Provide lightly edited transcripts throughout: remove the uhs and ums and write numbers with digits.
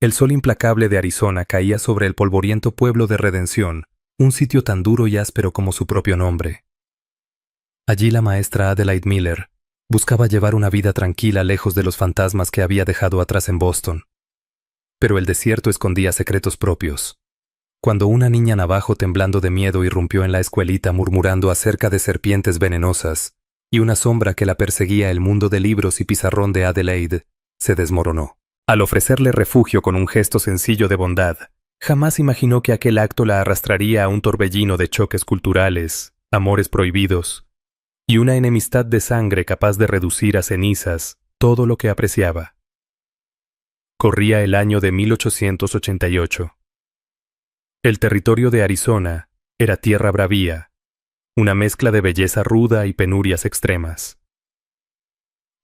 El sol implacable de Arizona caía sobre el polvoriento pueblo de Redención, un sitio tan duro y áspero como su propio nombre. Allí la maestra Adelaide Miller buscaba llevar una vida tranquila lejos de los fantasmas que había dejado atrás en Boston. Pero el desierto escondía secretos propios. Cuando una niña navajo temblando de miedo irrumpió en la escuelita murmurando acerca de serpientes venenosas y una sombra que la perseguía el mundo de libros y pizarrón de Adelaide, se desmoronó. Al ofrecerle refugio con un gesto sencillo de bondad, jamás imaginó que aquel acto la arrastraría a un torbellino de choques culturales, amores prohibidos y una enemistad de sangre capaz de reducir a cenizas todo lo que apreciaba. Corría el año de 1888. El territorio de Arizona era tierra bravía, una mezcla de belleza ruda y penurias extremas.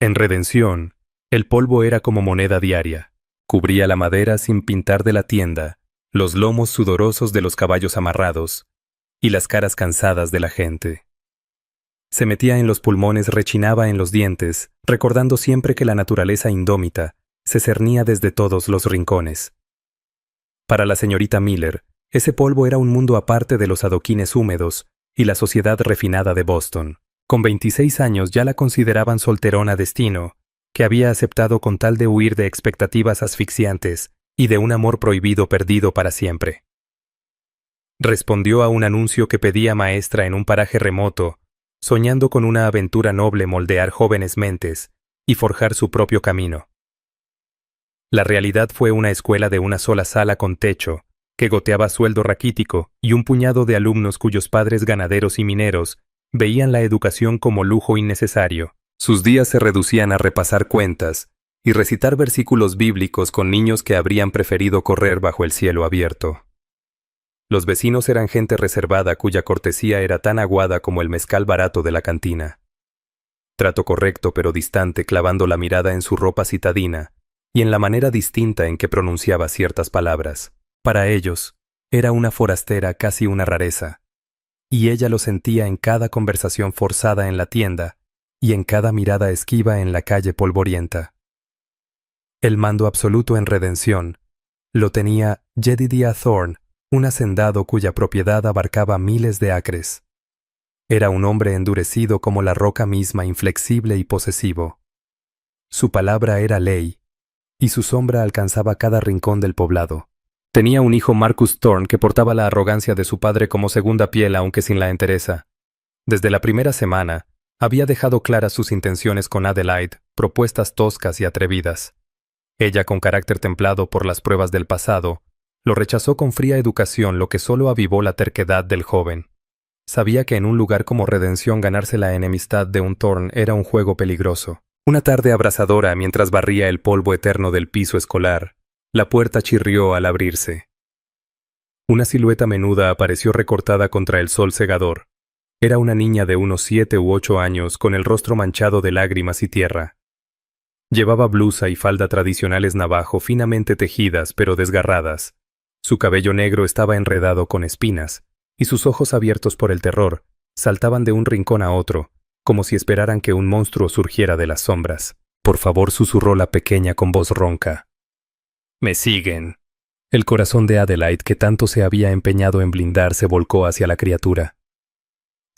En Redención, el polvo era como moneda diaria, cubría la madera sin pintar de la tienda, los lomos sudorosos de los caballos amarrados y las caras cansadas de la gente. Se metía en los pulmones, rechinaba en los dientes, recordando siempre que la naturaleza indómita se cernía desde todos los rincones. Para la señorita Miller, ese polvo era un mundo aparte de los adoquines húmedos y la sociedad refinada de Boston. Con 26 años ya la consideraban solterona destino, que había aceptado con tal de huir de expectativas asfixiantes y de un amor prohibido perdido para siempre. Respondió a un anuncio que pedía maestra en un paraje remoto, soñando con una aventura noble moldear jóvenes mentes y forjar su propio camino. La realidad fue una escuela de una sola sala con techo, que goteaba sueldo raquítico y un puñado de alumnos cuyos padres ganaderos y mineros veían la educación como lujo innecesario. Sus días se reducían a repasar cuentas y recitar versículos bíblicos con niños que habrían preferido correr bajo el cielo abierto. Los vecinos eran gente reservada cuya cortesía era tan aguada como el mezcal barato de la cantina. Trato correcto pero distante, clavando la mirada en su ropa citadina y en la manera distinta en que pronunciaba ciertas palabras. Para ellos, era una forastera, casi una rareza, y ella lo sentía en cada conversación forzada en la tienda y en cada mirada esquiva en la calle polvorienta. El mando absoluto en Redención lo tenía Jedediah Thorne, un hacendado cuya propiedad abarcaba miles de acres. Era un hombre endurecido como la roca misma, inflexible y posesivo. Su palabra era ley, y su sombra alcanzaba cada rincón del poblado. Tenía un hijo, Marcus Thorne, que portaba la arrogancia de su padre como segunda piel, aunque sin la entereza. Desde la primera semana, había dejado claras sus intenciones con Adelaide, propuestas toscas y atrevidas. Ella, con carácter templado por las pruebas del pasado, lo rechazó con fría educación, lo que solo avivó la terquedad del joven. Sabía que en un lugar como Redención ganarse la enemistad de un Thorne era un juego peligroso. Una tarde abrasadora, mientras barría el polvo eterno del piso escolar, la puerta chirrió al abrirse. Una silueta menuda apareció recortada contra el sol cegador. Era una niña de unos 7 u 8 años con el rostro manchado de lágrimas y tierra. Llevaba blusa y falda tradicionales navajo finamente tejidas pero desgarradas. Su cabello negro estaba enredado con espinas, y sus ojos abiertos por el terror saltaban de un rincón a otro, como si esperaran que un monstruo surgiera de las sombras. «Por favor», susurró la pequeña con voz ronca. «Me siguen». El corazón de Adelaide, que tanto se había empeñado en blindar, se volcó hacia la criatura.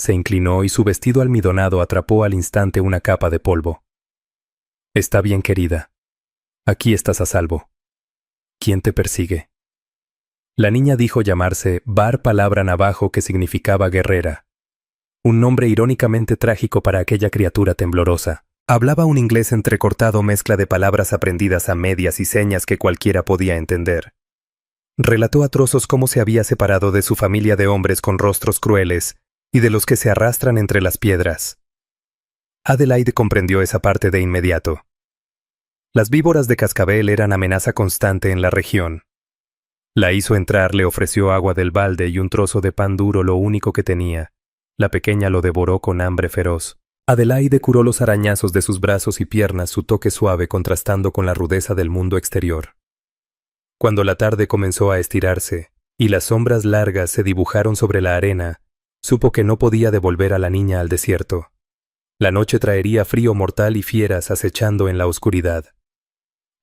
Se inclinó y su vestido almidonado atrapó al instante una capa de polvo. «Está bien, querida. Aquí estás a salvo. ¿Quién te persigue?» La niña dijo llamarse Bar, palabra navajo que significaba guerrera. Un nombre irónicamente trágico para aquella criatura temblorosa. Hablaba un inglés entrecortado, mezcla de palabras aprendidas a medias y señas que cualquiera podía entender. Relató a trozos cómo se había separado de su familia de hombres con rostros crueles y de los que se arrastran entre las piedras. Adelaide comprendió esa parte de inmediato. Las víboras de cascabel eran amenaza constante en la región. La hizo entrar, le ofreció agua del balde y un trozo de pan duro, lo único que tenía. La pequeña lo devoró con hambre feroz. Adelaide curó los arañazos de sus brazos y piernas, su toque suave contrastando con la rudeza del mundo exterior. Cuando la tarde comenzó a estirarse y las sombras largas se dibujaron sobre la arena, supo que no podía devolver a la niña al desierto. La noche traería frío mortal y fieras acechando en la oscuridad.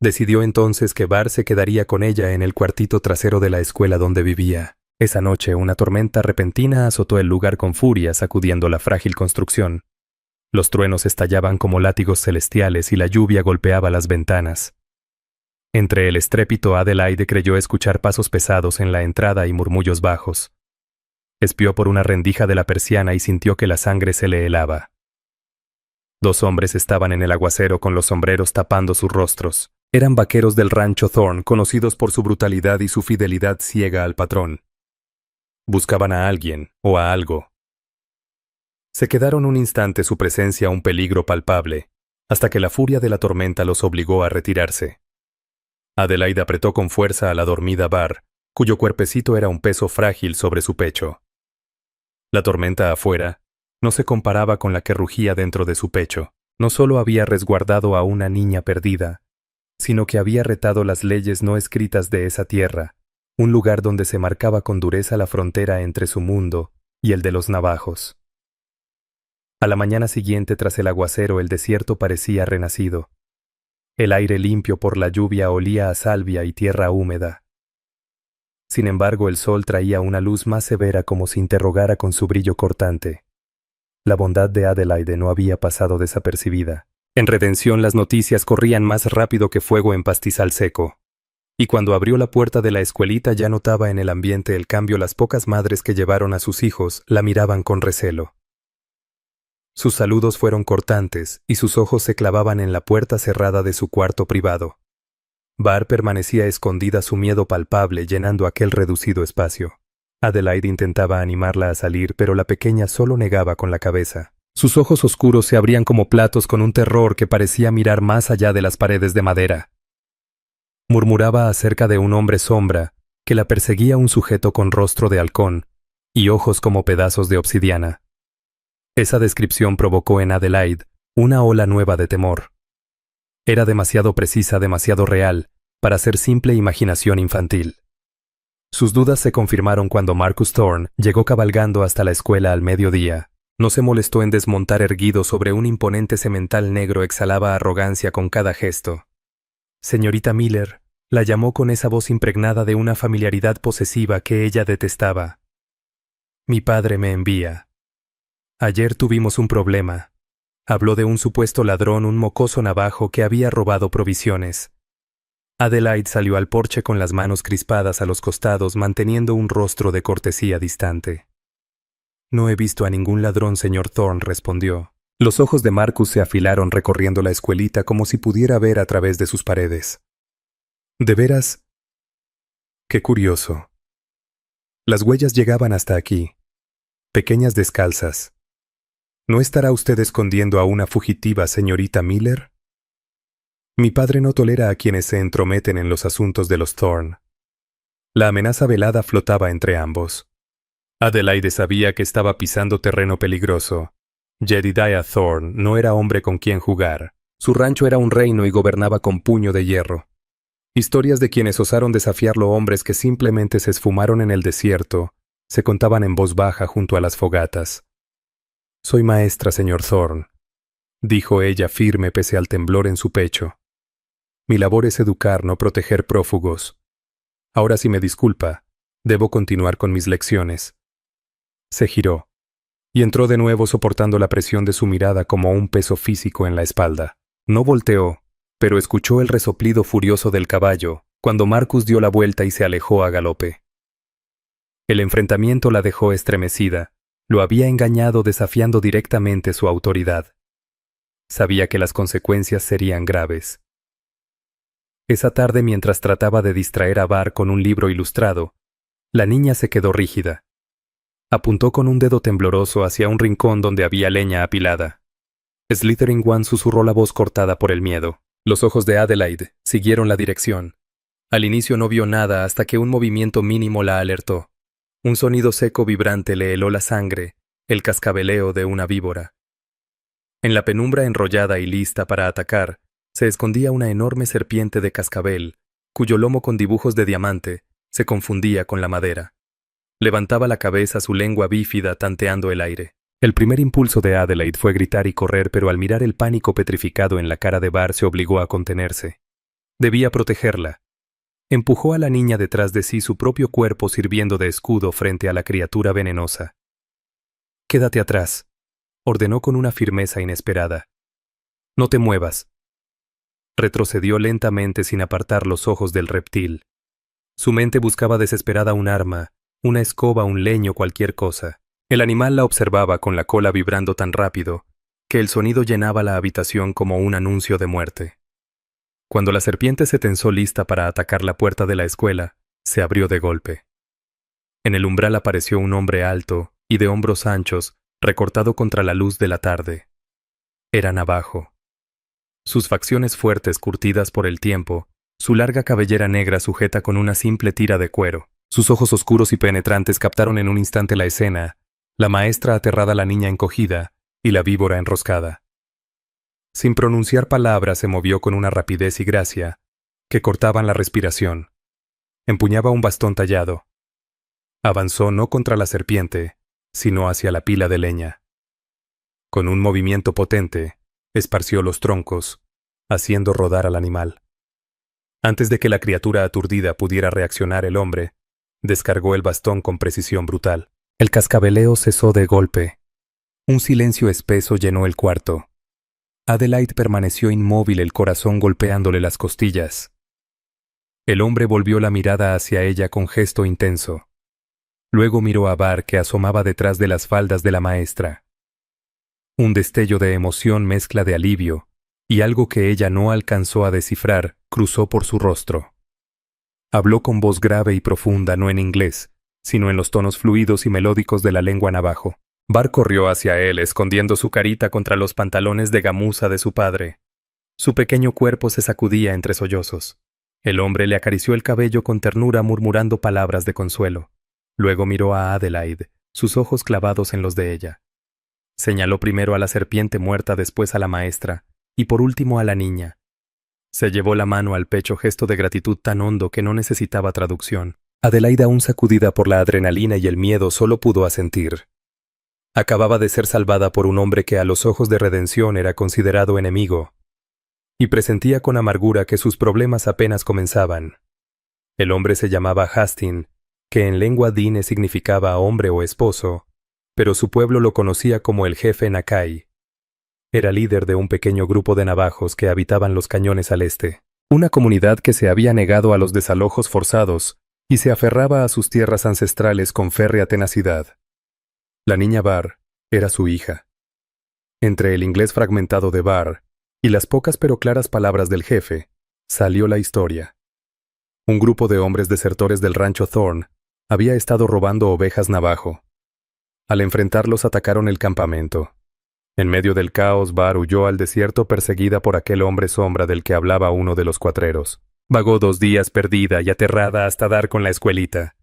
Decidió entonces que Bar se quedaría con ella en el cuartito trasero de la escuela donde vivía. Esa noche, una tormenta repentina azotó el lugar con furia, sacudiendo la frágil construcción. Los truenos estallaban como látigos celestiales y la lluvia golpeaba las ventanas. Entre el estrépito, Adelaide creyó escuchar pasos pesados en la entrada y murmullos bajos. Espió por una rendija de la persiana y sintió que la sangre se le helaba. 2 hombres estaban en el aguacero con los sombreros tapando sus rostros. Eran vaqueros del rancho Thorne, conocidos por su brutalidad y su fidelidad ciega al patrón. Buscaban a alguien o a algo. Se quedaron un instante, su presencia un peligro palpable, hasta que la furia de la tormenta los obligó a retirarse. Adelaide apretó con fuerza a la dormida Bar, cuyo cuerpecito era un peso frágil sobre su pecho. La tormenta afuera no se comparaba con la que rugía dentro de su pecho. No solo había resguardado a una niña perdida, sino que había retado las leyes no escritas de esa tierra, un lugar donde se marcaba con dureza la frontera entre su mundo y el de los navajos. A la mañana siguiente, tras el aguacero, el desierto parecía renacido. El aire limpio por la lluvia olía a salvia y tierra húmeda. Sin embargo, el sol traía una luz más severa, como si interrogara con su brillo cortante. La bondad de Adelaide no había pasado desapercibida. En Redención las noticias corrían más rápido que fuego en pastizal seco. Y cuando abrió la puerta de la escuelita ya notaba en el ambiente el cambio. Las pocas madres que llevaron a sus hijos la miraban con recelo. Sus saludos fueron cortantes y sus ojos se clavaban en la puerta cerrada de su cuarto privado. Bar permanecía escondida, su miedo palpable llenando aquel reducido espacio. Adelaide intentaba animarla a salir, pero la pequeña solo negaba con la cabeza. Sus ojos oscuros se abrían como platos con un terror que parecía mirar más allá de las paredes de madera. Murmuraba acerca de un hombre sombra que la perseguía, un sujeto con rostro de halcón y ojos como pedazos de obsidiana. Esa descripción provocó en Adelaide una ola nueva de temor. Era demasiado precisa, demasiado real, para ser simple imaginación infantil. Sus dudas se confirmaron cuando Marcus Thorne llegó cabalgando hasta la escuela al mediodía. No se molestó en desmontar erguido sobre un imponente semental negro, exhalaba arrogancia con cada gesto. Señorita Miller, la llamó con esa voz impregnada de una familiaridad posesiva que ella detestaba. Mi padre me envía. Ayer tuvimos un problema. Habló de un supuesto ladrón, un mocoso navajo que había robado provisiones. Adelaide salió al porche con las manos crispadas a los costados, manteniendo un rostro de cortesía distante. No he visto a ningún ladrón, señor Thorne, respondió. Los ojos de Marcus se afilaron recorriendo la escuelita como si pudiera ver a través de sus paredes. ¿De veras? Qué curioso. Las huellas llegaban hasta aquí, pequeñas descalzas. ¿No estará usted escondiendo a una fugitiva, señorita Miller? Mi padre no tolera a quienes se entrometen en los asuntos de los Thorne. La amenaza velada flotaba entre ambos. Adelaide sabía que estaba pisando terreno peligroso. Jedediah Thorne no era hombre con quien jugar. Su rancho era un reino y gobernaba con puño de hierro. Historias de quienes osaron desafiarlo, hombres que simplemente se esfumaron en el desierto, se contaban en voz baja junto a las fogatas. Soy maestra, señor Thorne, dijo ella firme pese al temblor en su pecho. Mi labor es educar, no proteger prófugos. Ahora, si me disculpa, debo continuar con mis lecciones. Se giró y entró de nuevo soportando la presión de su mirada como un peso físico en la espalda. No volteó, pero escuchó el resoplido furioso del caballo cuando Marcus dio la vuelta y se alejó a galope. El enfrentamiento la dejó estremecida. Lo había engañado, desafiando directamente su autoridad. Sabía que las consecuencias serían graves. Esa tarde, mientras trataba de distraer a Bar con un libro ilustrado, la niña se quedó rígida. Apuntó con un dedo tembloroso hacia un rincón donde había leña apilada. Slithering One susurró la voz cortada por el miedo. Los ojos de Adelaide siguieron la dirección. Al inicio no vio nada hasta que un movimiento mínimo la alertó. Un sonido seco vibrante le heló la sangre, el cascabeleo de una víbora. En la penumbra enrollada y lista para atacar, se escondía una enorme serpiente de cascabel, cuyo lomo con dibujos de diamante se confundía con la madera. Levantaba la cabeza, su lengua bífida tanteando el aire. El primer impulso de Adelaide fue gritar y correr, pero al mirar el pánico petrificado en la cara de Bar se obligó a contenerse. Debía protegerla. Empujó a la niña detrás de sí, su propio cuerpo sirviendo de escudo frente a la criatura venenosa. «Quédate atrás», ordenó con una firmeza inesperada. «No te muevas». Retrocedió lentamente sin apartar los ojos del reptil. Su mente buscaba desesperada un arma, una escoba, un leño, cualquier cosa. El animal la observaba con la cola vibrando tan rápido que el sonido llenaba la habitación como un anuncio de muerte. Cuando la serpiente se tensó lista para atacar la puerta de la escuela, se abrió de golpe. En el umbral apareció un hombre alto y de hombros anchos, recortado contra la luz de la tarde. Era Navajo. Sus facciones fuertes curtidas por el tiempo, su larga cabellera negra sujeta con una simple tira de cuero, sus ojos oscuros y penetrantes captaron en un instante la escena, la maestra aterrada, la niña encogida y la víbora enroscada. Sin pronunciar palabras se movió con una rapidez y gracia que cortaban la respiración. Empuñaba un bastón tallado. Avanzó no contra la serpiente, sino hacia la pila de leña. Con un movimiento potente, esparció los troncos, haciendo rodar al animal. Antes de que la criatura aturdida pudiera reaccionar, el hombre descargó el bastón con precisión brutal. El cascabeleo cesó de golpe. Un silencio espeso llenó el cuarto. Adelaide permaneció inmóvil, el corazón golpeándole las costillas. El hombre volvió la mirada hacia ella con gesto intenso. Luego miró a Bar, que asomaba detrás de las faldas de la maestra. Un destello de emoción, mezcla de alivio, y algo que ella no alcanzó a descifrar, cruzó por su rostro. Habló con voz grave y profunda, no en inglés, sino en los tonos fluidos y melódicos de la lengua navajo. Bar corrió hacia él, escondiendo su carita contra los pantalones de gamuza de su padre. Su pequeño cuerpo se sacudía entre sollozos. El hombre le acarició el cabello con ternura, murmurando palabras de consuelo. Luego miró a Adelaide, sus ojos clavados en los de ella. Señaló primero a la serpiente muerta, después a la maestra, y por último a la niña. Se llevó la mano al pecho, gesto de gratitud tan hondo que no necesitaba traducción. Adelaide, aún sacudida por la adrenalina y el miedo, solo pudo asentir. Acababa de ser salvada por un hombre que a los ojos de Redención era considerado enemigo, y presentía con amargura que sus problemas apenas comenzaban. El hombre se llamaba Hastings, que en lengua dine significaba hombre o esposo, pero su pueblo lo conocía como el jefe Nakai. Era líder de un pequeño grupo de navajos que habitaban los cañones al este, una comunidad que se había negado a los desalojos forzados y se aferraba a sus tierras ancestrales con férrea tenacidad. La niña Bar era su hija. Entre el inglés fragmentado de Bar y las pocas pero claras palabras del jefe, salió la historia. Un grupo de hombres desertores del rancho Thorne había estado robando ovejas navajo. Al enfrentarlos, atacaron el campamento. En medio del caos, Bar huyó al desierto perseguida por aquel hombre sombra del que hablaba uno de los cuatreros. Vagó 2 días perdida y aterrada hasta dar con la escuelita.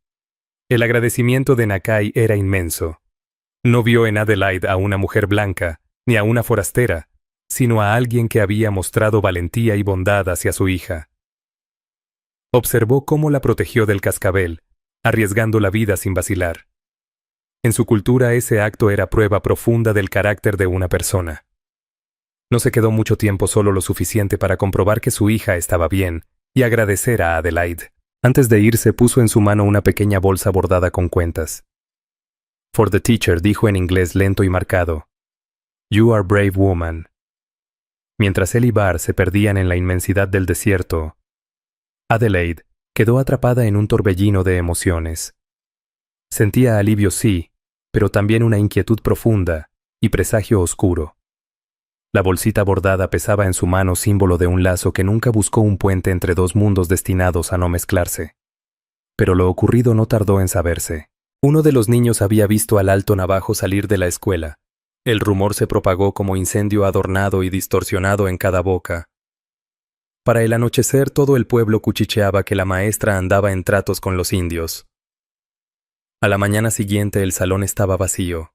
El agradecimiento de Nakai era inmenso. No vio en Adelaide a una mujer blanca, ni a una forastera, sino a alguien que había mostrado valentía y bondad hacia su hija. Observó cómo la protegió del cascabel, arriesgando la vida sin vacilar. En su cultura ese acto era prueba profunda del carácter de una persona. No se quedó mucho tiempo, solo lo suficiente para comprobar que su hija estaba bien y agradecer a Adelaide. Antes de irse, puso en su mano una pequeña bolsa bordada con cuentas. For the teacher, dijo en inglés lento y marcado. You are brave woman. Mientras él y Bar se perdían en la inmensidad del desierto, Adelaide quedó atrapada en un torbellino de emociones. Sentía alivio, sí, pero también una inquietud profunda y presagio oscuro. La bolsita bordada pesaba en su mano, símbolo de un lazo que nunca buscó, un puente entre 2 mundos destinados a no mezclarse. Pero lo ocurrido no tardó en saberse. Uno de los niños había visto al alto navajo salir de la escuela. El rumor se propagó como incendio, adornado y distorsionado en cada boca. Para el anochecer, todo el pueblo cuchicheaba que la maestra andaba en tratos con los indios. A la mañana siguiente el salón estaba vacío.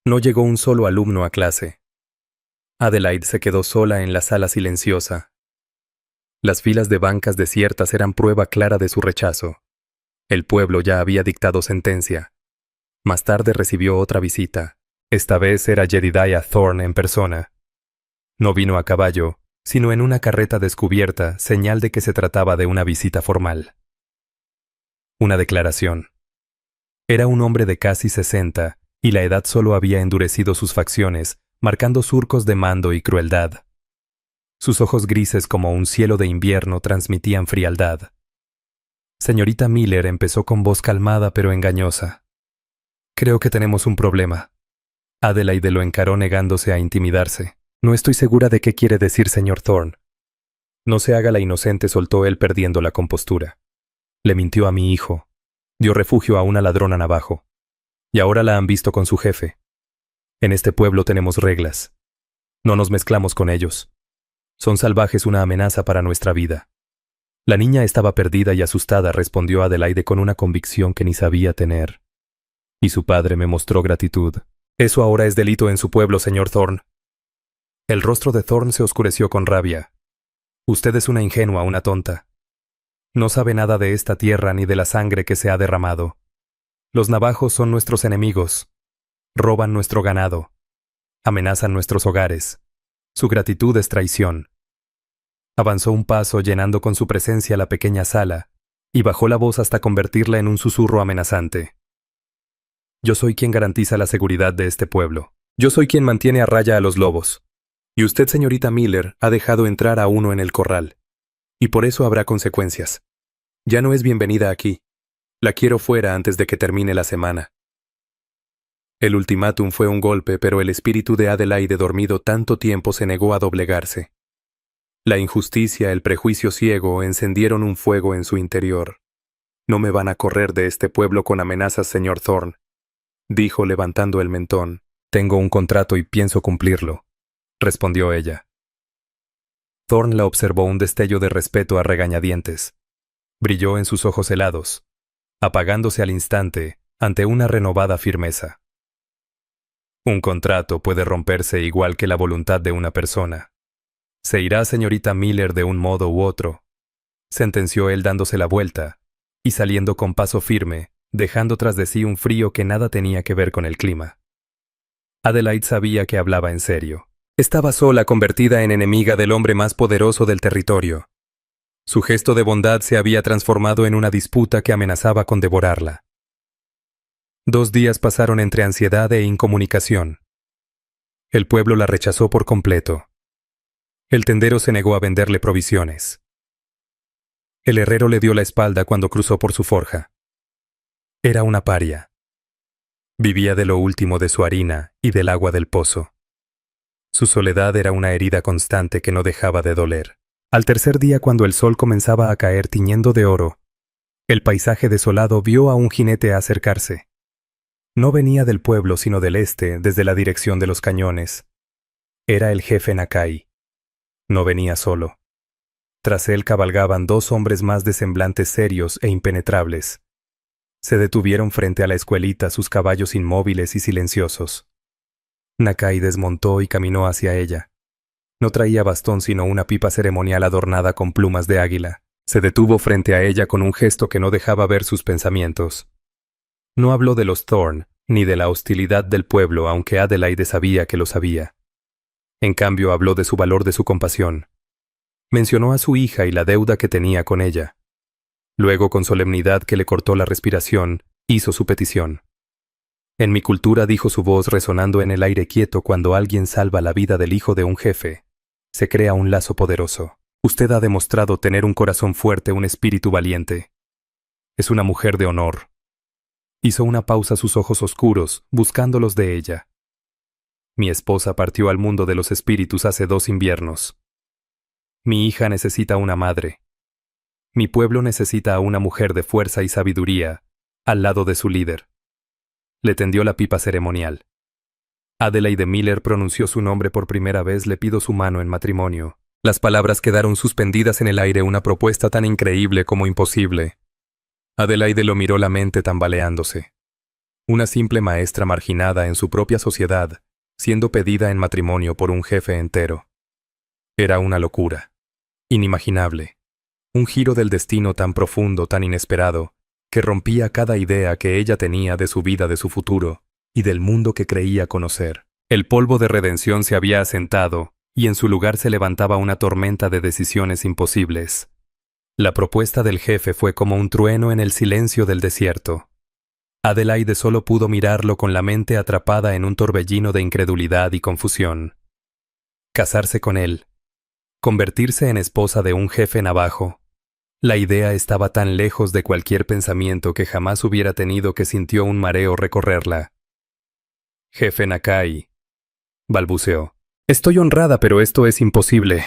No llegó un solo alumno a clase. Adelaide se quedó sola en la sala silenciosa. Las filas de bancas desiertas eran prueba clara de su rechazo. El pueblo ya había dictado sentencia. Más tarde recibió otra visita. Esta vez era Jedediah Thorne en persona. No vino a caballo, sino en una carreta descubierta, señal de que se trataba de una visita formal. Una declaración. Era un hombre de casi 60, y la edad solo había endurecido sus facciones, marcando surcos de mando y crueldad. Sus ojos grises como un cielo de invierno transmitían frialdad. Señorita Miller empezó con voz calmada pero engañosa. Creo que tenemos un problema. Adelaide lo encaró negándose a intimidarse. No estoy segura de qué quiere decir, señor Thorne. No se haga la inocente, soltó él perdiendo la compostura. Le mintió a mi hijo. Dio refugio a una ladrona navajo. Y ahora la han visto con su jefe. En este pueblo tenemos reglas. No nos mezclamos con ellos. Son salvajes, una amenaza para nuestra vida. La niña estaba perdida y asustada, respondió Adelaide con una convicción que ni sabía tener. Y su padre me mostró gratitud. Eso ahora es delito en su pueblo, señor Thorne. El rostro de Thorne se oscureció con rabia. Usted es una ingenua, una tonta. No sabe nada de esta tierra ni de la sangre que se ha derramado. Los navajos son nuestros enemigos. Roban nuestro ganado. Amenazan nuestros hogares. Su gratitud es traición. Avanzó un paso llenando con su presencia la pequeña sala, y bajó la voz hasta convertirla en un susurro amenazante. Yo soy quien garantiza la seguridad de este pueblo. Yo soy quien mantiene a raya a los lobos. Y usted, señorita Miller, ha dejado entrar a uno en el corral. Y por eso habrá consecuencias. Ya no es bienvenida aquí. La quiero fuera antes de que termine la semana. El ultimátum fue un golpe, pero el espíritu de Adelaide, dormido tanto tiempo, se negó a doblegarse. La injusticia, el prejuicio ciego, encendieron un fuego en su interior. No me van a correr de este pueblo con amenazas, señor Thorne, dijo levantando el mentón. Tengo un contrato y pienso cumplirlo, respondió ella. Thorne la observó, un destello de respeto a regañadientes. Brilló en sus ojos helados, apagándose al instante ante una renovada firmeza. Un contrato puede romperse igual que la voluntad de una persona. Se irá, señorita Miller, de un modo u otro, sentenció él dándose la vuelta y saliendo con paso firme, dejando tras de sí un frío que nada tenía que ver con el clima. Adelaide sabía que hablaba en serio. Estaba sola, convertida en enemiga del hombre más poderoso del territorio. Su gesto de bondad se había transformado en una disputa que amenazaba con devorarla. 2 días pasaron entre ansiedad e incomunicación. El pueblo la rechazó por completo. El tendero se negó a venderle provisiones. El herrero le dio la espalda cuando cruzó por su forja. Era una paria. Vivía de lo último de su harina y del agua del pozo. Su soledad era una herida constante que no dejaba de doler. Al tercer día, cuando el sol comenzaba a caer tiñendo de oro, el paisaje desolado vio a un jinete acercarse. No venía del pueblo sino del este, desde la dirección de los cañones. Era el jefe Nakai. No venía solo. Tras él cabalgaban 2 hombres más de semblantes serios e impenetrables. Se detuvieron frente a la escuelita, sus caballos inmóviles y silenciosos. Nakai desmontó y caminó hacia ella. No traía bastón sino una pipa ceremonial adornada con plumas de águila. Se detuvo frente a ella con un gesto que no dejaba ver sus pensamientos. No habló de los Thorne, ni de la hostilidad del pueblo, aunque Adelaide sabía que lo sabía. En cambio, habló de su valor, de su compasión. Mencionó a su hija y la deuda que tenía con ella. Luego, con solemnidad que le cortó la respiración, hizo su petición. En mi cultura, dijo su voz resonando en el aire quieto, cuando alguien salva la vida del hijo de un jefe, se crea un lazo poderoso. Usted ha demostrado tener un corazón fuerte, un espíritu valiente. Es una mujer de honor. Hizo una pausa, sus ojos oscuros, buscando los de ella. Mi esposa partió al mundo de los espíritus hace 2 inviernos. Mi hija necesita una madre. Mi pueblo necesita a una mujer de fuerza y sabiduría, al lado de su líder. Le tendió la pipa ceremonial. Adelaide Miller pronunció su nombre por primera vez. Le pido su mano en matrimonio. Las palabras quedaron suspendidas en el aire, una propuesta tan increíble como imposible. Adelaide lo miró, la mente tambaleándose. Una simple maestra marginada en su propia sociedad, siendo pedida en matrimonio por un jefe entero. Era una locura. Inimaginable. Un giro del destino tan profundo, tan inesperado, que rompía cada idea que ella tenía de su vida, de su futuro, y del mundo que creía conocer. El polvo de redención se había asentado, y en su lugar se levantaba una tormenta de decisiones imposibles. La propuesta del jefe fue como un trueno en el silencio del desierto. Adelaide solo pudo mirarlo con la mente atrapada en un torbellino de incredulidad y confusión. Casarse con él. Convertirse en esposa de un jefe navajo. La idea estaba tan lejos de cualquier pensamiento que jamás hubiera tenido que sintió un mareo recorrerla. «Jefe Nakai», balbuceó. «Estoy honrada, pero esto es imposible».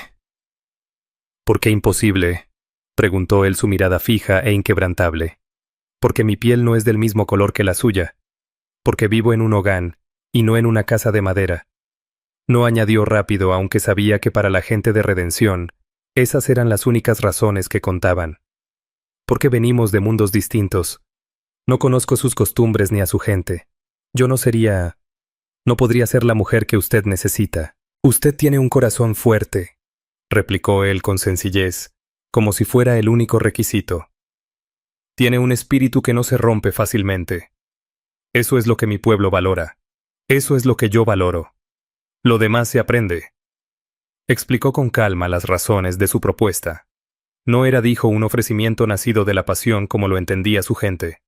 «¿Por qué imposible?», preguntó él, su mirada fija e inquebrantable. «Porque mi piel no es del mismo color que la suya. Porque vivo en un hogar, y no en una casa de madera». No añadió rápido, aunque sabía que para la gente de Redención, esas eran las únicas razones que contaban. Porque venimos de mundos distintos. No conozco sus costumbres ni a su gente. Yo no podría ser la mujer que usted necesita. Usted tiene un corazón fuerte, replicó él con sencillez, como si fuera el único requisito. Tiene un espíritu que no se rompe fácilmente. Eso es lo que mi pueblo valora. Eso es lo que yo valoro. Lo demás se aprende. Explicó con calma las razones de su propuesta. No era, dijo, un ofrecimiento nacido de la pasión como lo entendía su gente.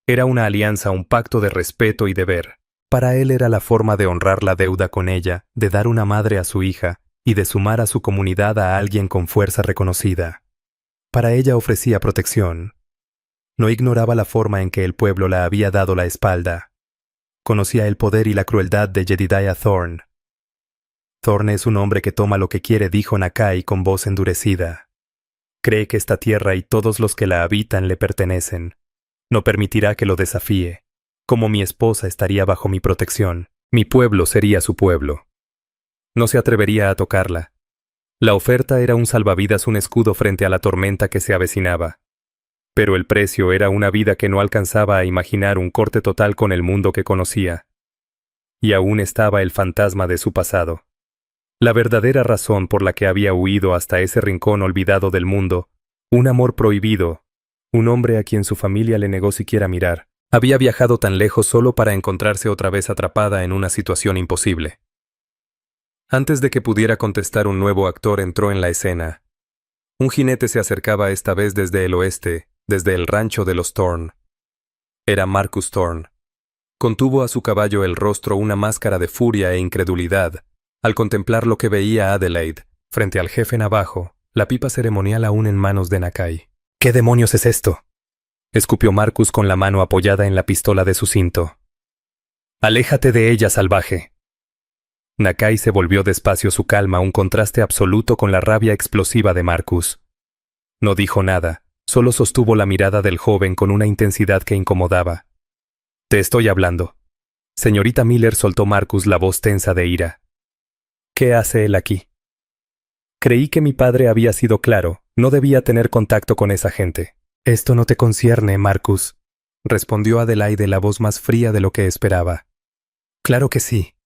Era una alianza, un pacto de respeto y deber. Para él era la forma de honrar la deuda con ella, de dar una madre a su hija y de sumar a su comunidad a alguien con fuerza reconocida. Para ella ofrecía protección. No ignoraba la forma en que el pueblo la había dado la espalda. Conocía el poder y la crueldad de Jedidiah Thorne. Thorne es un hombre que toma lo que quiere, dijo Nakai con voz endurecida. Cree que esta tierra y todos los que la habitan le pertenecen. No permitirá que lo desafíe. Como mi esposa estaría bajo mi protección, mi pueblo sería su pueblo. No se atrevería a tocarla. La oferta era un salvavidas, un escudo frente a la tormenta que se avecinaba. Pero el precio era una vida que no alcanzaba a imaginar, un corte total con el mundo que conocía. Y aún estaba el fantasma de su pasado. La verdadera razón por la que había huido hasta ese rincón olvidado del mundo, un amor prohibido, un hombre a quien su familia le negó siquiera mirar. Había viajado tan lejos solo para encontrarse otra vez atrapada en una situación imposible. Antes de que pudiera contestar, un nuevo actor entró en la escena. Un jinete se acercaba esta vez desde el oeste, desde el rancho de los Thorne. Era Marcus Thorne. Contuvo a su caballo el rostro una máscara de furia e incredulidad, al contemplar lo que veía Adelaide, frente al jefe navajo, la pipa ceremonial aún en manos de Nakai. «¿Qué demonios es esto?», escupió Marcus con la mano apoyada en la pistola de su cinto. «Aléjate de ella, salvaje». Nakai se volvió despacio, su calma un contraste absoluto con la rabia explosiva de Marcus. No dijo nada, solo sostuvo la mirada del joven con una intensidad que incomodaba. «Te estoy hablando». «Señorita Miller», soltó Marcus, la voz tensa de ira. «¿Qué hace él aquí?» «Creí que mi padre había sido claro, no debía tener contacto con esa gente». «Esto no te concierne, Marcus», respondió Adelaide, la voz más fría de lo que esperaba. «Claro que sí»,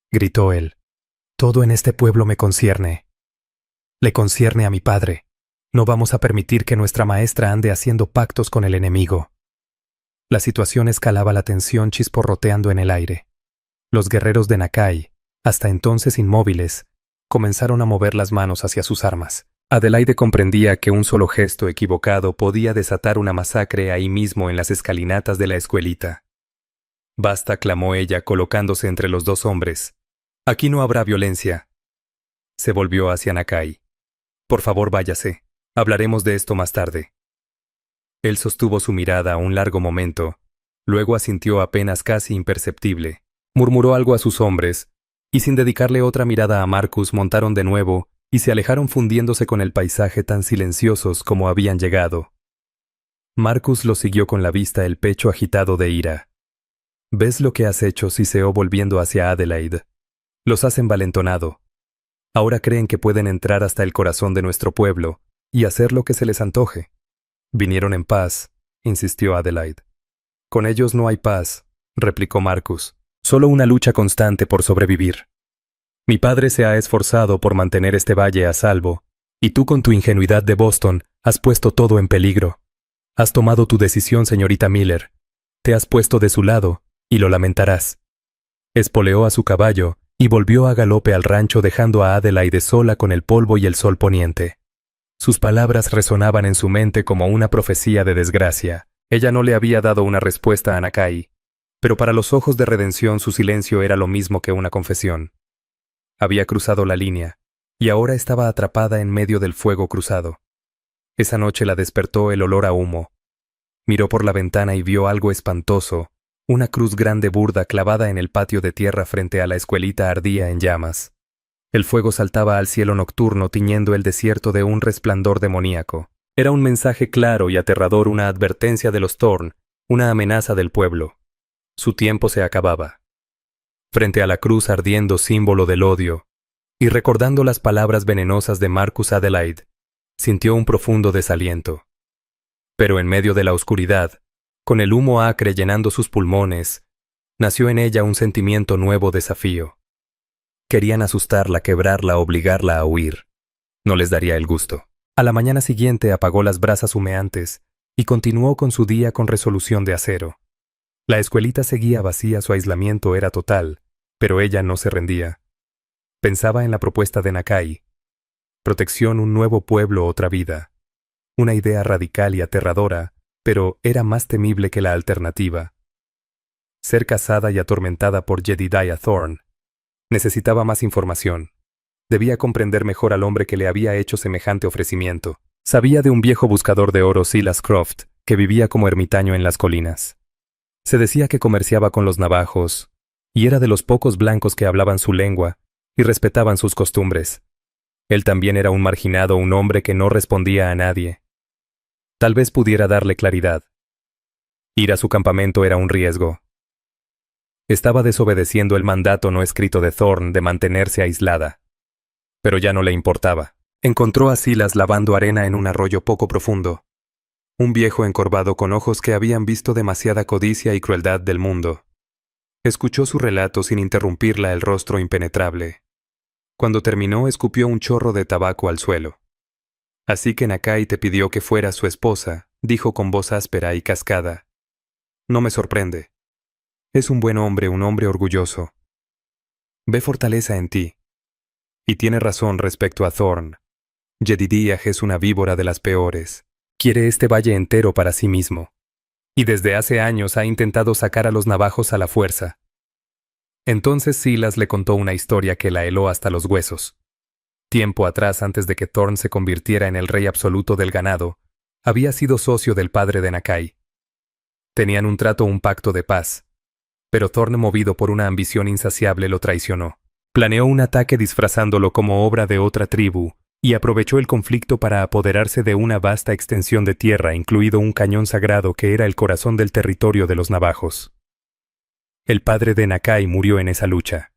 gritó él. «Todo en este pueblo me concierne. Le concierne a mi padre. No vamos a permitir que nuestra maestra ande haciendo pactos con el enemigo». La situación escalaba, la tensión chisporroteando en el aire. Los guerreros de Nakai, hasta entonces inmóviles, comenzaron a mover las manos hacia sus armas. Adelaide comprendía que un solo gesto equivocado podía desatar una masacre ahí mismo en las escalinatas de la escuelita. «Basta», clamó ella, colocándose entre los dos hombres. «Aquí no habrá violencia». Se volvió hacia Nakai. «Por favor, váyase. Hablaremos de esto más tarde». Él sostuvo su mirada un largo momento, luego asintió apenas, casi imperceptible. Murmuró algo a sus hombres, y sin dedicarle otra mirada a Marcus montaron de nuevo y se alejaron, fundiéndose con el paisaje, tan silenciosos como habían llegado. Marcus lo siguió con la vista, el pecho agitado de ira. «¿Ves lo que has hecho?», siseó volviendo hacia Adelaide. «Los has envalentonado. Ahora creen que pueden entrar hasta el corazón de nuestro pueblo y hacer lo que se les antoje». «Vinieron en paz», insistió Adelaide. «Con ellos no hay paz», replicó Marcus. «Solo una lucha constante por sobrevivir. Mi padre se ha esforzado por mantener este valle a salvo, y tú, con tu ingenuidad de Boston, has puesto todo en peligro. Has tomado tu decisión, señorita Miller. Te has puesto de su lado, y lo lamentarás». Espoleó a su caballo y volvió a galope al rancho dejando a Adelaide sola con el polvo y el sol poniente. Sus palabras resonaban en su mente como una profecía de desgracia. Ella no le había dado una respuesta a Nakai, pero para los ojos de redención su silencio era lo mismo que una confesión. Había cruzado la línea, y ahora estaba atrapada en medio del fuego cruzado. Esa noche la despertó el olor a humo. Miró por la ventana y vio algo espantoso. Una cruz grande burda clavada en el patio de tierra frente a la escuelita ardía en llamas. El fuego saltaba al cielo nocturno tiñendo el desierto de un resplandor demoníaco. Era un mensaje claro y aterrador, una advertencia de los Thorn, una amenaza del pueblo. Su tiempo se acababa. Frente a la cruz ardiendo símbolo del odio, y recordando las palabras venenosas de Marcus Adelaide, sintió un profundo desaliento. Pero en medio de la oscuridad, con el humo acre llenando sus pulmones, nació en ella un sentimiento nuevo, desafío. Querían asustarla, quebrarla, obligarla a huir. No les daría el gusto. A la mañana siguiente apagó las brasas humeantes y continuó con su día con resolución de acero. La escuelita seguía vacía, su aislamiento era total, pero ella no se rendía. Pensaba en la propuesta de Nakai. Protección, un nuevo pueblo, otra vida. Una idea radical y aterradora, pero era más temible que la alternativa. Ser casada y atormentada por Jedediah Thorn. Necesitaba más información. Debía comprender mejor al hombre que le había hecho semejante ofrecimiento. Sabía de un viejo buscador de oro, Silas Croft, que vivía como ermitaño en las colinas. Se decía que comerciaba con los navajos, y era de los pocos blancos que hablaban su lengua y respetaban sus costumbres. Él también era un marginado, un hombre que no respondía a nadie. Tal vez pudiera darle claridad. Ir a su campamento era un riesgo. Estaba desobedeciendo el mandato no escrito de Thorn de mantenerse aislada. Pero ya no le importaba. Encontró a Silas lavando arena en un arroyo poco profundo. Un viejo encorvado con ojos que habían visto demasiada codicia y crueldad del mundo. Escuchó su relato sin interrumpirla, el rostro impenetrable. Cuando terminó, escupió un chorro de tabaco al suelo. Así que Nakai te pidió que fueras su esposa, dijo con voz áspera y cascada. No me sorprende. Es un buen hombre, un hombre orgulloso. Ve fortaleza en ti. Y tiene razón respecto a Thorn. Jedediah es una víbora de las peores. Quiere este valle entero para sí mismo. Y desde hace años ha intentado sacar a los navajos a la fuerza. Entonces Silas le contó una historia que la heló hasta los huesos. Tiempo atrás, antes de que Thorn se convirtiera en el rey absoluto del ganado, había sido socio del padre de Nakai. Tenían un trato, un pacto de paz. Pero Thorn, movido por una ambición insaciable, lo traicionó. Planeó un ataque disfrazándolo como obra de otra tribu, y aprovechó el conflicto para apoderarse de una vasta extensión de tierra, incluido un cañón sagrado que era el corazón del territorio de los navajos. El padre de Nakai murió en esa lucha.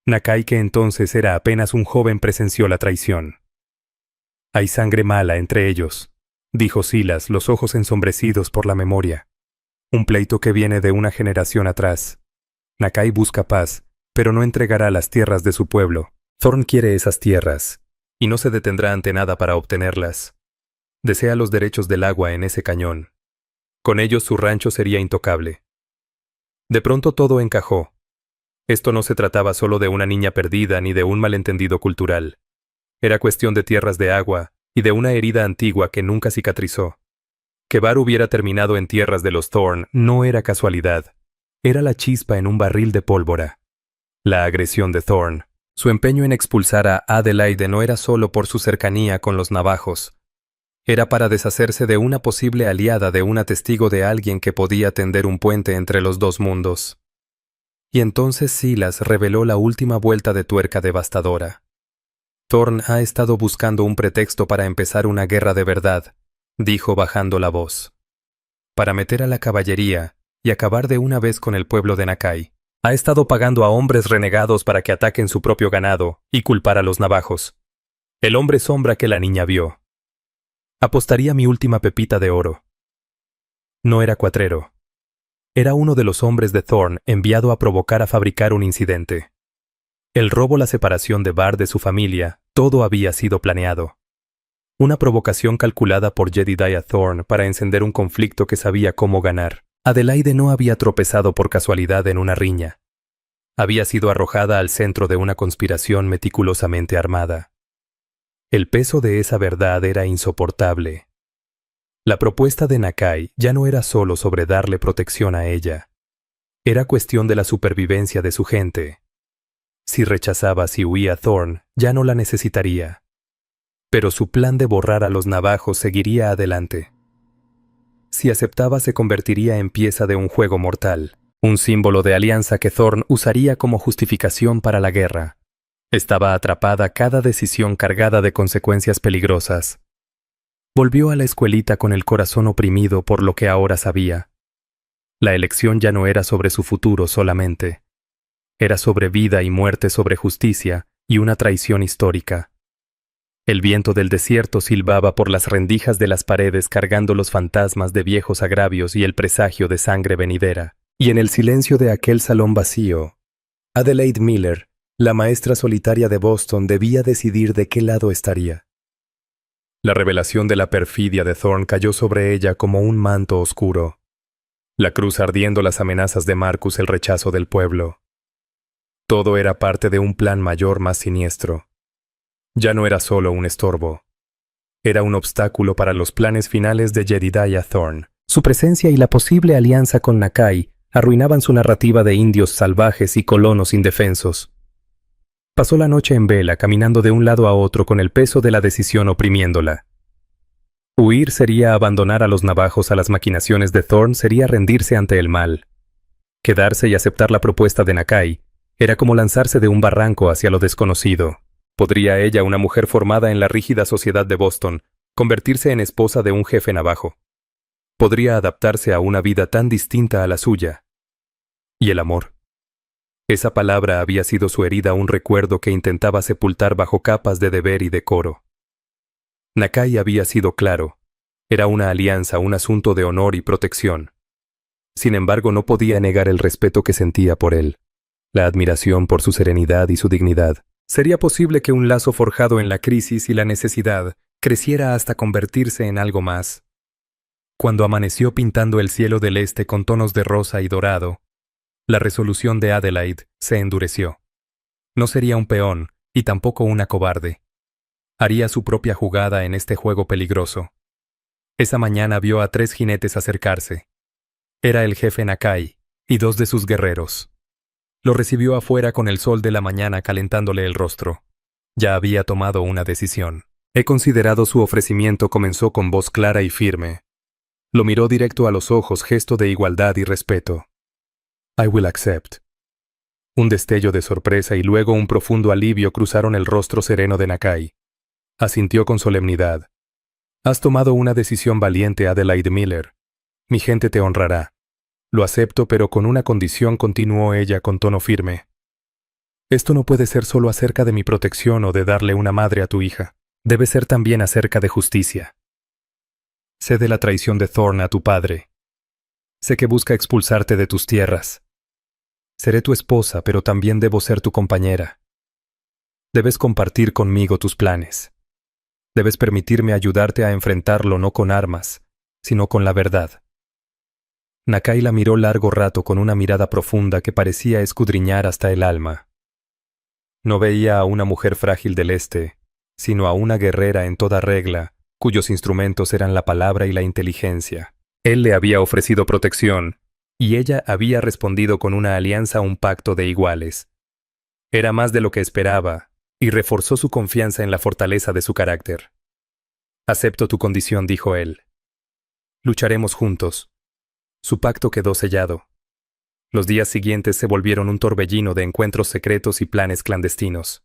Nakai, que entonces era apenas un joven, presenció la traición. Hay sangre mala entre ellos, dijo Silas, los ojos ensombrecidos por la memoria. Un pleito que viene de una generación atrás. Nakai busca paz, pero no entregará las tierras de su pueblo. Thorn quiere esas tierras, y no se detendrá ante nada para obtenerlas. Desea los derechos del agua en ese cañón. Con ellos su rancho sería intocable. De pronto todo encajó. Esto no se trataba solo de una niña perdida ni de un malentendido cultural. Era cuestión de tierras, de agua y de una herida antigua que nunca cicatrizó. Que Bar hubiera terminado en tierras de los Thorn no era casualidad. Era la chispa en un barril de pólvora. La agresión de Thorn, su empeño en expulsar a Adelaide, no era solo por su cercanía con los navajos. Era para deshacerse de una posible aliada, de una testigo, de alguien que podía tender un puente entre los dos mundos. Y entonces Silas reveló la última vuelta de tuerca devastadora. Thorn ha estado buscando un pretexto para empezar una guerra de verdad, dijo bajando la voz. Para meter a la caballería y acabar de una vez con el pueblo de Nakai. Ha estado pagando a hombres renegados para que ataquen su propio ganado y culpar a los navajos. El hombre sombra que la niña vio. Apostaría mi última pepita de oro. No era cuatrero. Era uno de los hombres de Thorn enviado a provocar, a fabricar un incidente. El robo, la separación de Bar de su familia, todo había sido planeado. Una provocación calculada por Jedediah Thorn para encender un conflicto que sabía cómo ganar. Adelaide no había tropezado por casualidad en una riña. Había sido arrojada al centro de una conspiración meticulosamente armada. El peso de esa verdad era insoportable. La propuesta de Nakai ya no era solo sobre darle protección a ella. Era cuestión de la supervivencia de su gente. Si rechazaba si huía Thorn, ya no la necesitaría. Pero su plan de borrar a los navajos seguiría adelante. Si aceptaba, se convertiría en pieza de un juego mortal, un símbolo de alianza que Thorn usaría como justificación para la guerra. Estaba atrapada cada decisión cargada de consecuencias peligrosas. Volvió a la escuelita con el corazón oprimido por lo que ahora sabía. La elección ya no era sobre su futuro solamente. Era sobre vida y muerte, sobre justicia y una traición histórica. El viento del desierto silbaba por las rendijas de las paredes cargando los fantasmas de viejos agravios y el presagio de sangre venidera. Y en el silencio de aquel salón vacío, Adelaide Miller, la maestra solitaria de Boston, debía decidir de qué lado estaría. La revelación de la perfidia de Thorn cayó sobre ella como un manto oscuro. La cruz ardiendo, las amenazas de Marcus, el rechazo del pueblo. Todo era parte de un plan mayor, más siniestro. Ya no era solo un estorbo. Era un obstáculo para los planes finales de Jedidiah Thorn. Su presencia y la posible alianza con Nakai arruinaban su narrativa de indios salvajes y colonos indefensos. Pasó la noche en vela, caminando de un lado a otro con el peso de la decisión oprimiéndola. Huir sería abandonar a los navajos a las maquinaciones de Thorn, sería rendirse ante el mal. Quedarse y aceptar la propuesta de Nakai era como lanzarse de un barranco hacia lo desconocido. ¿Podría ella, una mujer formada en la rígida sociedad de Boston, convertirse en esposa de un jefe navajo? ¿Podría adaptarse a una vida tan distinta a la suya? ¿Y el amor? Esa palabra había sido su herida, un recuerdo que intentaba sepultar bajo capas de deber y decoro. Nakai había sido claro. Era una alianza, un asunto de honor y protección. Sin embargo, no podía negar el respeto que sentía por él, la admiración por su serenidad y su dignidad. ¿Sería posible que un lazo forjado en la crisis y la necesidad creciera hasta convertirse en algo más? Cuando amaneció pintando el cielo del este con tonos de rosa y dorado, la resolución de Adelaide se endureció. No sería un peón, y tampoco una cobarde. Haría su propia jugada en este juego peligroso. Esa mañana vio a 3 jinetes acercarse. Era el jefe Nakai y 2 de sus guerreros. Lo recibió afuera con el sol de la mañana calentándole el rostro. Ya había tomado una decisión. He considerado su ofrecimiento, comenzó con voz clara y firme. Lo miró directo a los ojos, gesto de igualdad y respeto. I will accept. Un destello de sorpresa y luego un profundo alivio cruzaron el rostro sereno de Nakai. Asintió con solemnidad. Has tomado una decisión valiente, Adelaide Miller. Mi gente te honrará. Lo acepto, pero con una condición, continuó ella con tono firme. Esto no puede ser solo acerca de mi protección o de darle una madre a tu hija. Debe ser también acerca de justicia. Sé de la traición de Thorn a tu padre. Sé que busca expulsarte de tus tierras. Seré tu esposa, pero también debo ser tu compañera. Debes compartir conmigo tus planes. Debes permitirme ayudarte a enfrentarlo no con armas, sino con la verdad. Nakai la miró largo rato con una mirada profunda que parecía escudriñar hasta el alma. No veía a una mujer frágil del este, sino a una guerrera en toda regla, cuyos instrumentos eran la palabra y la inteligencia. Él le había ofrecido protección, y ella había respondido con una alianza, un pacto de iguales. Era más de lo que esperaba, y reforzó su confianza en la fortaleza de su carácter. Acepto tu condición, dijo él. Lucharemos juntos. Su pacto quedó sellado. Los días siguientes se volvieron un torbellino de encuentros secretos y planes clandestinos.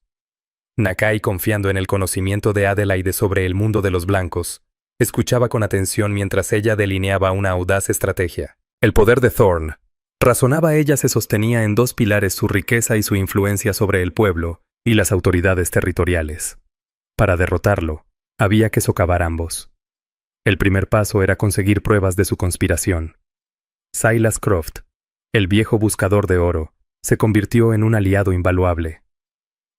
Nakai, confiando en el conocimiento de Adelaide sobre el mundo de los blancos, escuchaba con atención mientras ella delineaba una audaz estrategia. El poder de Thorn, razonaba ella, se sostenía en 2 pilares: su riqueza y su influencia sobre el pueblo y las autoridades territoriales. Para derrotarlo, había que socavar ambos. El primer paso era conseguir pruebas de su conspiración. Silas Croft, el viejo buscador de oro, se convirtió en un aliado invaluable.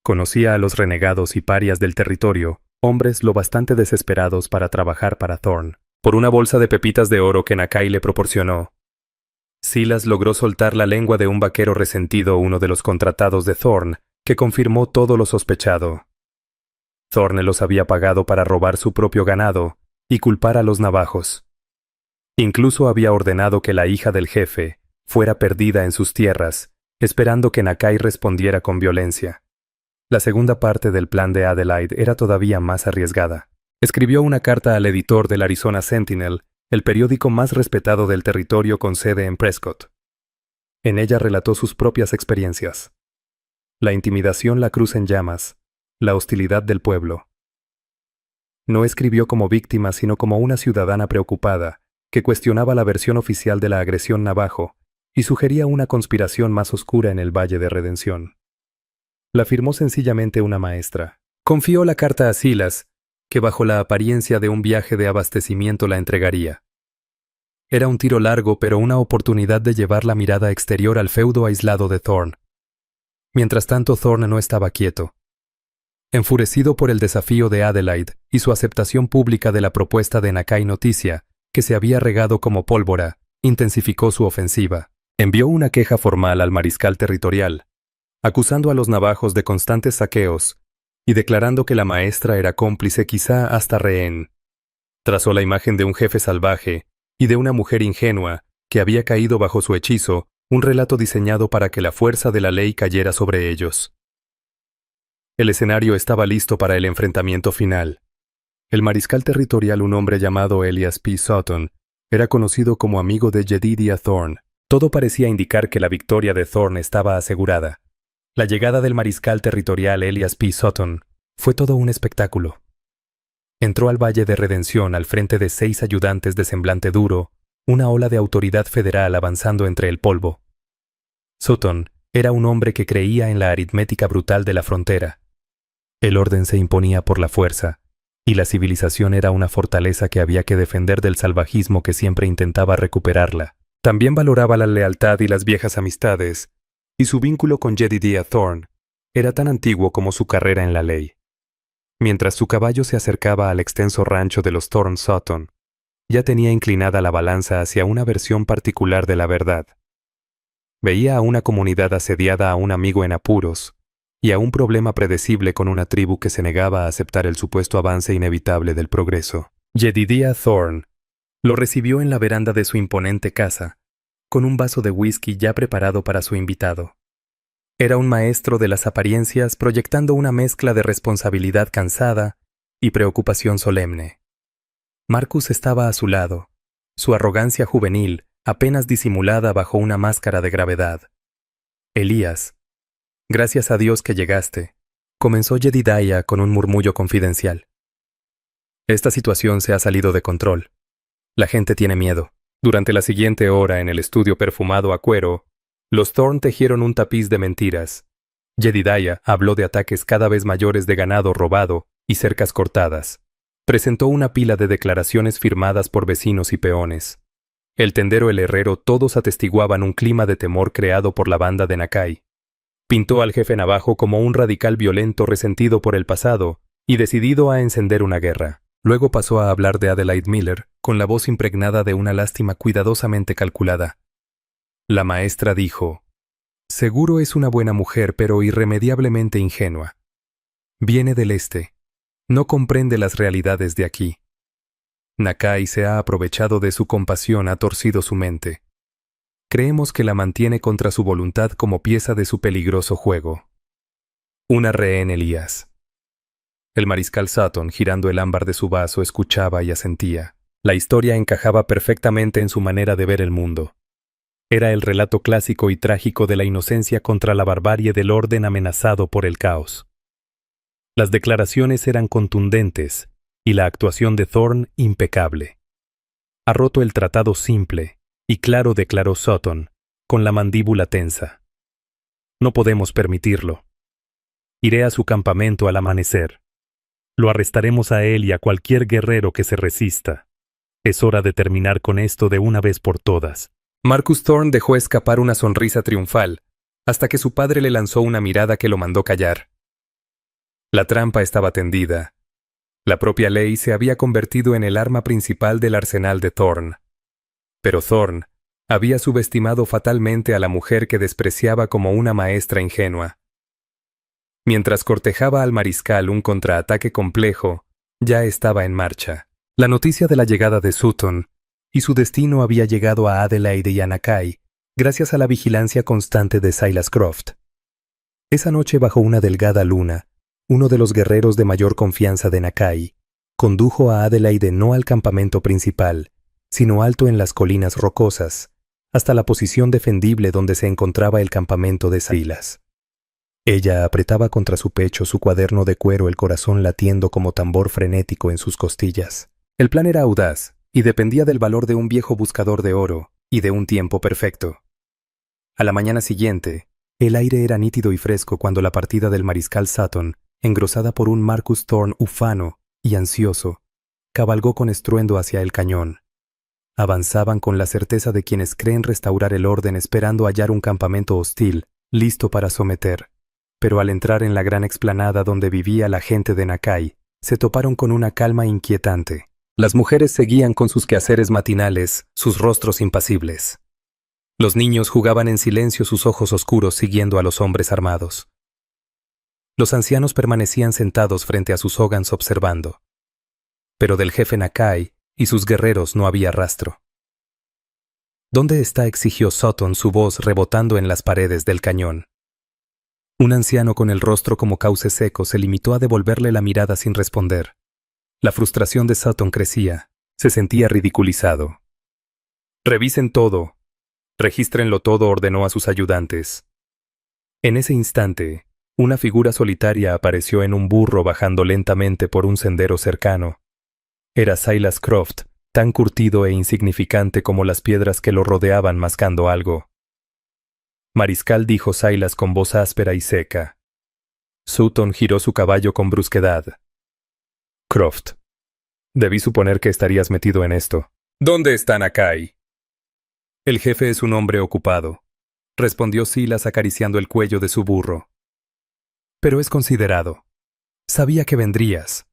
Conocía a los renegados y parias del territorio, hombres lo bastante desesperados para trabajar para Thorn. Por una bolsa de pepitas de oro que Nakai le proporcionó, Silas logró soltar la lengua de un vaquero resentido, uno de los contratados de Thorne, que confirmó todo lo sospechado. Thorne los había pagado para robar su propio ganado y culpar a los navajos. Incluso había ordenado que la hija del jefe fuera perdida en sus tierras, esperando que Nakai respondiera con violencia. La segunda parte del plan de Adelaide era todavía más arriesgada. Escribió una carta al editor del Arizona Sentinel, el periódico más respetado del territorio con sede en Prescott. En ella relató sus propias experiencias. La intimidación, la cruz en llamas, la hostilidad del pueblo. No escribió como víctima, sino como una ciudadana preocupada, que cuestionaba la versión oficial de la agresión navajo y sugería una conspiración más oscura en el Valle de Redención. La firmó sencillamente una maestra. Confió la carta a Silas, que bajo la apariencia de un viaje de abastecimiento la entregaría. Era un tiro largo, pero una oportunidad de llevar la mirada exterior al feudo aislado de Thorne. Mientras tanto, Thorne no estaba quieto. Enfurecido por el desafío de Adelaide y su aceptación pública de la propuesta de Nakai Noticia, que se había regado como pólvora, intensificó su ofensiva. Envió una queja formal al mariscal territorial, acusando a los navajos de constantes saqueos y declarando que la maestra era cómplice, quizá hasta rehén. Trazó la imagen de un jefe salvaje y de una mujer ingenua que había caído bajo su hechizo, un relato diseñado para que la fuerza de la ley cayera sobre ellos. El escenario estaba listo para el enfrentamiento final. El mariscal territorial, un hombre llamado Elias P. Sutton, era conocido como amigo de Jedidiah Thorne. Todo parecía indicar que la victoria de Thorne estaba asegurada. La llegada del mariscal territorial Elias P. Sutton fue todo un espectáculo. Entró al Valle de Redención al frente de 6 ayudantes de semblante duro, una ola de autoridad federal avanzando entre el polvo. Sutton era un hombre que creía en la aritmética brutal de la frontera. El orden se imponía por la fuerza, y la civilización era una fortaleza que había que defender del salvajismo que siempre intentaba recuperarla. También valoraba la lealtad y las viejas amistades, y su vínculo con Jedidiah Thorne era tan antiguo como su carrera en la ley. Mientras su caballo se acercaba al extenso rancho de los Thorne Sutton, ya tenía inclinada la balanza hacia una versión particular de la verdad. Veía a una comunidad asediada, a un amigo en apuros, y a un problema predecible con una tribu que se negaba a aceptar el supuesto avance inevitable del progreso. Jedidiah Thorne lo recibió en la veranda de su imponente casa, con un vaso de whisky ya preparado para su invitado. Era un maestro de las apariencias, proyectando una mezcla de responsabilidad cansada y preocupación solemne. Marcus estaba a su lado, su arrogancia juvenil apenas disimulada bajo una máscara de gravedad. Elías, gracias a Dios que llegaste, comenzó Jedidiah con un murmullo confidencial. Esta situación se ha salido de control. La gente tiene miedo. Durante la siguiente hora en el estudio perfumado a cuero, los Thorne tejieron un tapiz de mentiras. Jedidiah habló de ataques cada vez mayores de ganado robado y cercas cortadas. Presentó una pila de declaraciones firmadas por vecinos y peones. El tendero, el herrero, todos atestiguaban un clima de temor creado por la banda de Nakai. Pintó al jefe navajo como un radical violento resentido por el pasado y decidido a encender una guerra. Luego pasó a hablar de Adelaide Miller, con la voz impregnada de una lástima cuidadosamente calculada. La maestra dijo: «Seguro es una buena mujer, pero irremediablemente ingenua. Viene del este. No comprende las realidades de aquí. Nakai se ha aprovechado de su compasión, ha torcido su mente. Creemos que la mantiene contra su voluntad como pieza de su peligroso juego. Una rehén, Elías». El mariscal Sutton, girando el ámbar de su vaso, escuchaba y asentía. La historia encajaba perfectamente en su manera de ver el mundo. Era el relato clásico y trágico de la inocencia contra la barbarie del orden amenazado por el caos. Las declaraciones eran contundentes y la actuación de Thorne impecable. Ha roto el tratado simple y claro, declaró Sutton, con la mandíbula tensa. No podemos permitirlo. Iré a su campamento al amanecer. Lo arrestaremos a él y a cualquier guerrero que se resista. Es hora de terminar con esto de una vez por todas. Marcus Thorne dejó escapar una sonrisa triunfal, hasta que su padre le lanzó una mirada que lo mandó callar. La trampa estaba tendida. La propia ley se había convertido en el arma principal del arsenal de Thorne. Pero Thorne Había subestimado fatalmente a la mujer que despreciaba como una maestra ingenua. Mientras cortejaba al mariscal un contraataque complejo, ya estaba en marcha. La noticia de la llegada de Sutton y su destino había llegado a Adelaide y a Nakai, gracias a la vigilancia constante de Silas Croft. Esa noche, bajo una delgada luna, uno de los guerreros de mayor confianza de Nakai condujo a Adelaide no al campamento principal, sino alto en las colinas rocosas, hasta la posición defendible donde se encontraba el campamento de Silas. Ella apretaba contra su pecho su cuaderno de cuero, el corazón latiendo como tambor frenético en sus costillas. El plan era audaz y dependía del valor de un viejo buscador de oro y de un tiempo perfecto. A la mañana siguiente, el aire era nítido y fresco cuando la partida del mariscal Sutton, engrosada por un Marcus Thorne ufano y ansioso, cabalgó con estruendo hacia el cañón. Avanzaban con la certeza de quienes creen restaurar el orden esperando hallar un campamento hostil, listo para someter. Pero al entrar en la gran explanada donde vivía la gente de Nakai, se toparon con una calma inquietante. Las mujeres seguían con sus quehaceres matinales, sus rostros impasibles. Los niños jugaban en silencio, sus ojos oscuros siguiendo a los hombres armados. Los ancianos permanecían sentados frente a sus hogans observando. Pero del jefe Nakai y sus guerreros no había rastro. ¿Dónde está?, exigió Sutton, su voz rebotando en las paredes del cañón. Un anciano con el rostro como cauce seco se limitó a devolverle la mirada sin responder. La frustración de Sutton crecía. Se sentía ridiculizado. «Revisen todo. Regístrenlo todo», ordenó a sus ayudantes. En ese instante, una figura solitaria apareció en un burro bajando lentamente por un sendero cercano. Era Silas Croft, tan curtido e insignificante como las piedras que lo rodeaban, mascando algo. «Mariscal», dijo Silas con voz áspera y seca. Sutton giró su caballo con brusquedad. «Croft, debí suponer que estarías metido en esto. ¿Dónde está Nakai?» «El jefe es un hombre ocupado», respondió Silas acariciando el cuello de su burro. «Pero es considerado. Sabía que vendrías.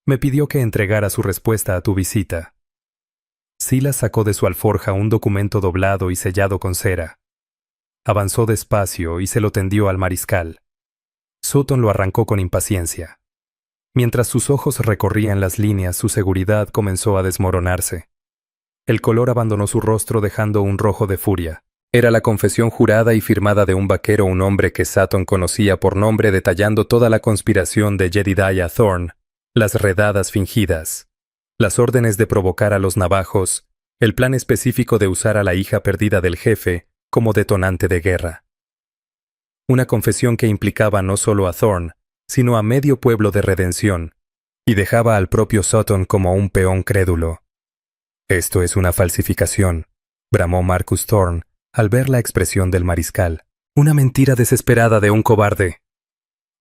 Me pidió que entregara su respuesta a tu visita». Silas sacó de su alforja un documento doblado y sellado con cera. Avanzó despacio y se lo tendió al mariscal. Sutton lo arrancó con impaciencia. Mientras sus ojos recorrían las líneas, su seguridad comenzó a desmoronarse. El color abandonó su rostro dejando un rojo de furia. Era la confesión jurada y firmada de un vaquero, un hombre que Sutton conocía por nombre, detallando toda la conspiración de Jedidiah Thorne, las redadas fingidas, las órdenes de provocar a los navajos, el plan específico de usar a la hija perdida del jefe como detonante de guerra. Una confesión que implicaba no solo a Thorne, sino a medio pueblo de Redención, y dejaba al propio Sutton como un peón crédulo. «Esto es una falsificación», bramó Marcus Thorne al ver la expresión del mariscal. «Una mentira desesperada de un cobarde».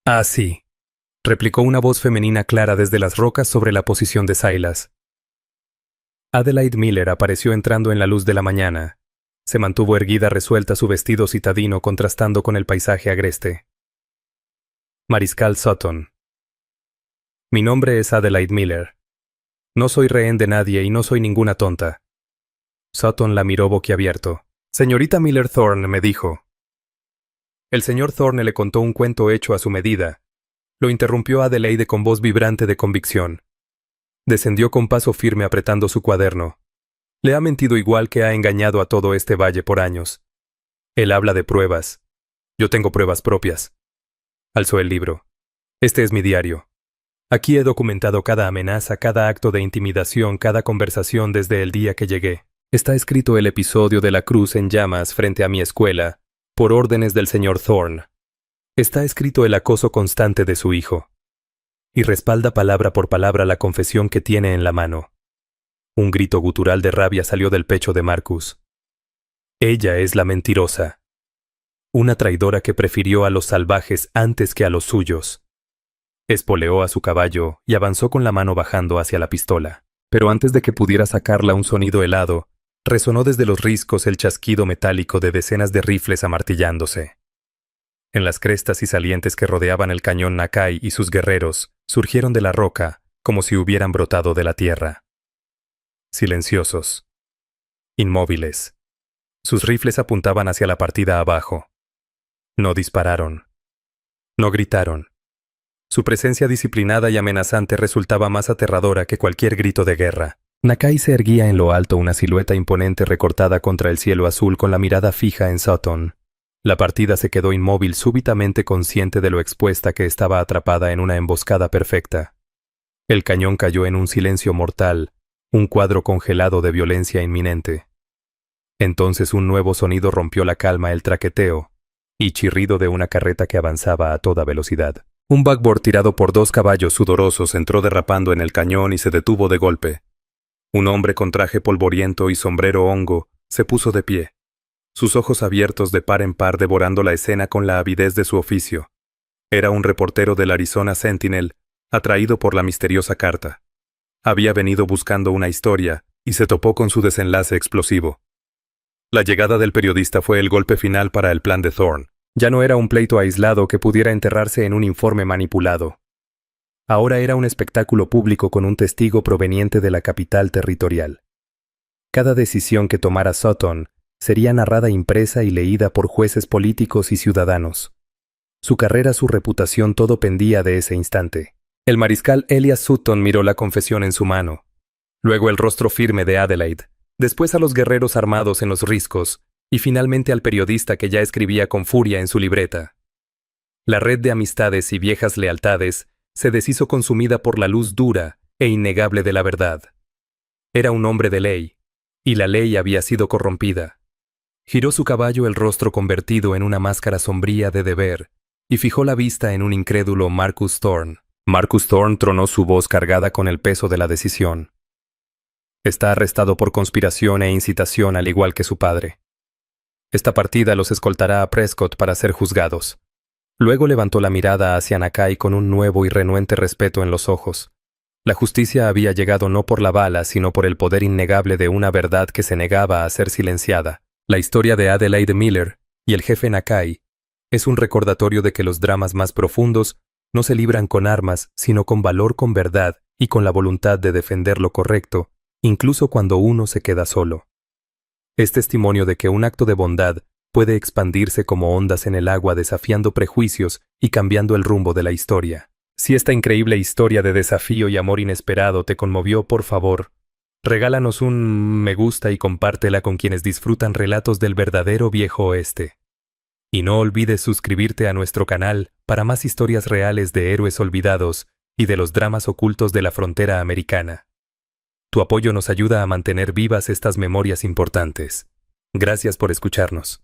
«Ah, sí», replicó una voz femenina clara desde las rocas sobre la posición de Silas. Adelaide Miller apareció entrando en la luz de la mañana. Se mantuvo erguida, resuelta, su vestido citadino contrastando con el paisaje agreste. «Mariscal Sutton. Mi nombre es Adelaide Miller. No soy rehén de nadie y no soy ninguna tonta». Sutton la miró boquiabierto. «Señorita Miller Thorne», me dijo. El señor Thorne le contó un cuento hecho a su medida. Lo interrumpió Adelaide con voz vibrante de convicción. Descendió con paso firme apretando su cuaderno. «Le ha mentido igual que ha engañado a todo este valle por años. Él habla de pruebas. Yo tengo pruebas propias». Alzó el libro. «Este es mi diario. Aquí he documentado cada amenaza, cada acto de intimidación, cada conversación desde el día que llegué. Está escrito el episodio de la cruz en llamas frente a mi escuela, por órdenes del señor Thorne. Está escrito el acoso constante de su hijo. Y respalda palabra por palabra la confesión que tiene en la mano». Un grito gutural de rabia salió del pecho de Marcus. «Ella es la mentirosa. Una traidora que prefirió a los salvajes antes que a los suyos». Espoleó a su caballo y avanzó con la mano bajando hacia la pistola. Pero antes de que pudiera sacarla, un sonido helado resonó desde los riscos, el chasquido metálico de decenas de rifles amartillándose. En las crestas y salientes que rodeaban el cañón, Nakai y sus guerreros surgieron de la roca como si hubieran brotado de la tierra. Silenciosos. Inmóviles. Sus rifles apuntaban hacia la partida abajo. No dispararon. No gritaron. Su presencia disciplinada y amenazante resultaba más aterradora que cualquier grito de guerra. Nakai se erguía en lo alto, una silueta imponente recortada contra el cielo azul con la mirada fija en Sutton. La partida se quedó inmóvil, súbitamente consciente de lo expuesta que estaba atrapada en una emboscada perfecta. El cañón cayó en un silencio mortal, un cuadro congelado de violencia inminente. Entonces un nuevo sonido rompió la calma, el traqueteo y chirrido de una carreta que avanzaba a toda velocidad. Un backboard tirado por 2 caballos sudorosos entró derrapando en el cañón y se detuvo de golpe. Un hombre con traje polvoriento y sombrero hongo se puso de pie, sus ojos abiertos de par en par devorando la escena con la avidez de su oficio. Era un reportero del Arizona Sentinel, atraído por la misteriosa carta. Había venido buscando una historia y se topó con su desenlace explosivo. La llegada del periodista fue el golpe final para el plan de Thorne. Ya no era un pleito aislado que pudiera enterrarse en un informe manipulado. Ahora era un espectáculo público con un testigo proveniente de la capital territorial. Cada decisión que tomara Sutton sería narrada, impresa y leída por jueces políticos y ciudadanos. Su carrera, su reputación, todo pendía de ese instante. El mariscal Elias Sutton miró la confesión en su mano, luego el rostro firme de Adelaide, después a los guerreros armados en los riscos, y finalmente al periodista que ya escribía con furia en su libreta. La red de amistades y viejas lealtades se deshizo consumida por la luz dura e innegable de la verdad. Era un hombre de ley, y la ley había sido corrompida. Giró su caballo, el rostro convertido en una máscara sombría de deber, y fijó la vista en un incrédulo Marcus Thorne. Marcus Thorne tronó su voz cargada con el peso de la decisión. Está arrestado por conspiración e incitación al igual que su padre. Esta partida los escoltará a Prescott para ser juzgados. Luego levantó la mirada hacia Nakai con un nuevo y renuente respeto en los ojos. La justicia había llegado no por la bala, sino por el poder innegable de una verdad que se negaba a ser silenciada. La historia de Adelaide Miller y el jefe Nakai es un recordatorio de que los dramas más profundos no se libran con armas, sino con valor, con verdad y con la voluntad de defender lo correcto, incluso cuando uno se queda solo. Es testimonio de que un acto de bondad puede expandirse como ondas en el agua, desafiando prejuicios y cambiando el rumbo de la historia. Si esta increíble historia de desafío y amor inesperado te conmovió, por favor, regálanos un me gusta y compártela con quienes disfrutan relatos del verdadero viejo oeste. Y no olvides suscribirte a nuestro canal para más historias reales de héroes olvidados y de los dramas ocultos de la frontera americana. Tu apoyo nos ayuda a mantener vivas estas memorias importantes. Gracias por escucharnos.